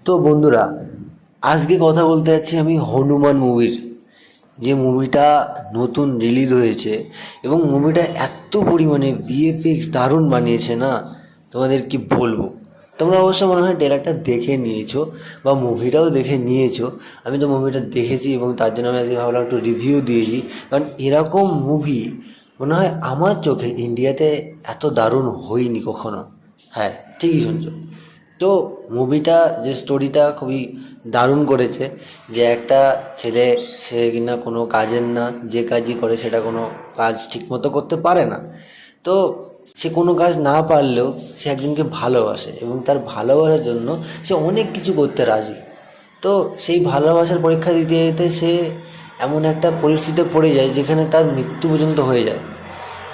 তো বন্ধুরা, আজকে কথা বলতে যাচ্ছি আমি হনুমান মুভির। যে মুভিটা নতুন রিলিজ হয়েছে এবং মুভিটা এত পরিমাণে ভিএফএক্স দারুণ বানিয়েছে না, তোমাদের কি বলবো। তোমরা অবশ্য মনে হয় ট্রেলারটা দেখে নিয়েছো বা মুভিটাও দেখে নিয়েছো। আমি তো মুভিটা দেখেছি এবং তার জন্য আমি আজকে ভাবলাম একটু রিভিউ দিয়ে দিই, কারণ এরকম মুভি মনে হয় আমার চোখে ইন্ডিয়াতে এত দারুণ হয়নি কখনো। হ্যাঁ, ঠিকই শুনছো। তো মুভিটা যে স্টোরিটা খুবই দারুণ করেছে, যে একটা ছেলে, সে কিনা কোনো কাজের না, যে কাজই করে সেটা কোনো কাজ ঠিকমতো করতে পারে না। তো সে কোনো কাজ না পারলেও সে একজনকে ভালোবাসে এবং তার ভালোবাসার জন্য সে অনেক কিছু করতে রাজি। তো সেই ভালোবাসার পরীক্ষা দিতে যেতে সে এমন একটা পরিস্থিতিতে পড়ে যায় যেখানে তার মৃত্যু পর্যন্ত হয়ে যায়,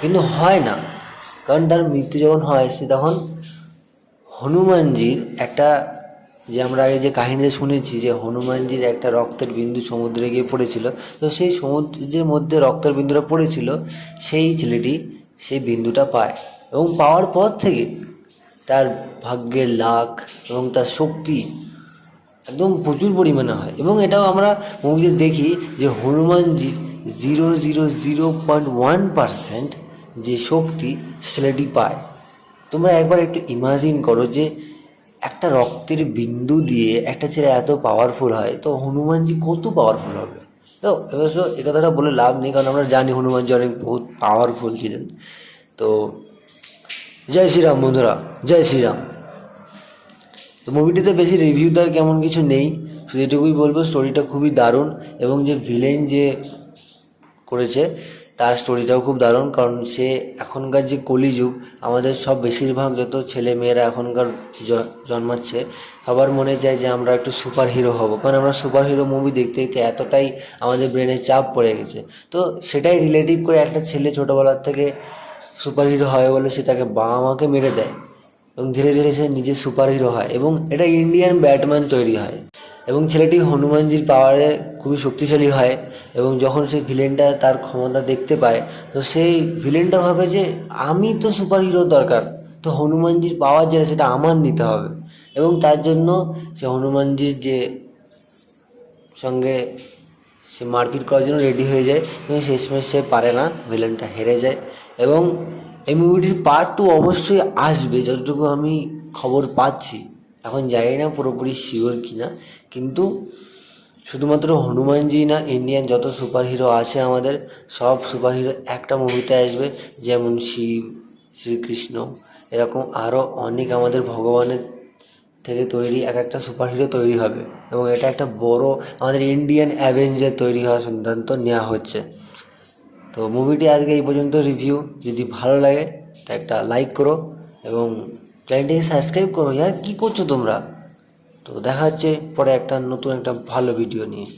কিন্তু হয় না। কারণ তার মৃত্যু যখন হয় সে তখন হনুমানজির একটা, যে আমরা আগে যে কাহিনীতে শুনেছি যে হনুমানজির একটা রক্তের বিন্দু সমুদ্রে গিয়ে পড়েছিল, তো সেই সমুদ্রের মধ্যে রক্তের বিন্দুটা পড়েছিল, সেই ছেলেটি সেই বিন্দুটা পায় এবং পাওয়ার পর থেকে তার ভাগ্যের লাক এবং তার শক্তি একদম প্রচুর পরিমাণে হয়। এবং এটাও আমরা মুভিতে দেখি যে হনুমানজির 0.001% যে শক্তি ছেলেটি পায়। তোমরা একবার একটু ইমাজিন করো যে একটা রক্তের বিন্দু দিয়ে একটা ছেলে এত পাওয়ারফুল হয়, তো হনুমানজি কত পাওয়ারফুল হবে। তো অবশ্য এ কথাটা বলে লাভ নেই, কারণ আমরা জানি হনুমানজি অনেক বহুত পাওয়ারফুল ছিলেন। তো জয় শ্রীরাম বন্ধুরা, জয় শ্রীরাম। তো মুভিটিতে বেশি রিভিউ তার কেমন কিছু নেই, শুধু এটুকুই বলবো স্টোরিটা খুবই দারুণ এবং যে ভিলেন যে করেছে তার স্টোরিটাও খুব দারুণ। কারণ সে এখনকার যে কলিযুগ, আমাদের সব বেশিরভাগ যত ছেলে মেয়েরা এখনকার জন্মাচ্ছে, সবার মনে চায় যে আমরা একটু সুপার হিরো হব, কারণ আমরা সুপার হিরো মুভি দেখতে দেখতে এতটাই আমাদের ব্রেনে চাপ পড়ে গেছে। তো সেটাই রিলেটিভ করে একটা ছেলে ছোটোবেলার থেকে সুপার হিরো হয় বলে সে তাকে বাবা মাকে মেরে দেয় এবং ধীরে ধীরে সে নিজে সুপার হিরো হয় এবং এটা ইন্ডিয়ান ব্যাটম্যান তৈরি হয়। এবং ছেলেটি হনুমানজির পাওয়ারে খুবই শক্তিশালী হয় এবং যখন সেই ভিলেনটা তার ক্ষমতা দেখতে পায়, তো সেই ভিলেনটা ভাবে যে আমি তো সুপার হিরো দরকার, তো হনুমানজির পাওয়ার যেটা সেটা আমার নিতে হবে। এবং তার জন্য সে হনুমানজির যে সঙ্গে সে মারপিট করার জন্য রেডি হয়ে যায়, কিন্তু শেষমেশ সে পারে না, ভিলেনটা হেরে যায়। এবং এই মুভিটির পার্ট 2 অবশ্যই আসবে যতটুকু আমি খবর পাচ্ছি, এখন জানি না পুরোপুরি শিওর কি না। কিন্তু শুধুমাত্র হনুমানজি না, ইন্ডিয়ান যত সুপার হিরো আছে আমাদের, সব সুপার হিরো একটা মুভিতে আসবে। যেমন শিব, শ্রীকৃষ্ণ, এরকম আরও অনেক আমাদের ভগবানের থেকে তৈরি এক একটা সুপার হিরো তৈরি হবে এবং এটা একটা বড় আমাদের ইন্ডিয়ান অ্যাভেঞ্জার তৈরি হওয়ার সিদ্ধান্ত নেওয়া হচ্ছে। তো মুভিটি আজকে এই পর্যন্ত রিভিউ। যদি ভালো লাগে তা একটা লাইক করো এবং চ্যানেলটিকে সাবস্ক্রাইব করো। ইয়ার কী করছো তোমরা? তো দেখা হচ্ছে পরে একটা নতুন একটা ভালো ভিডিও নিয়ে।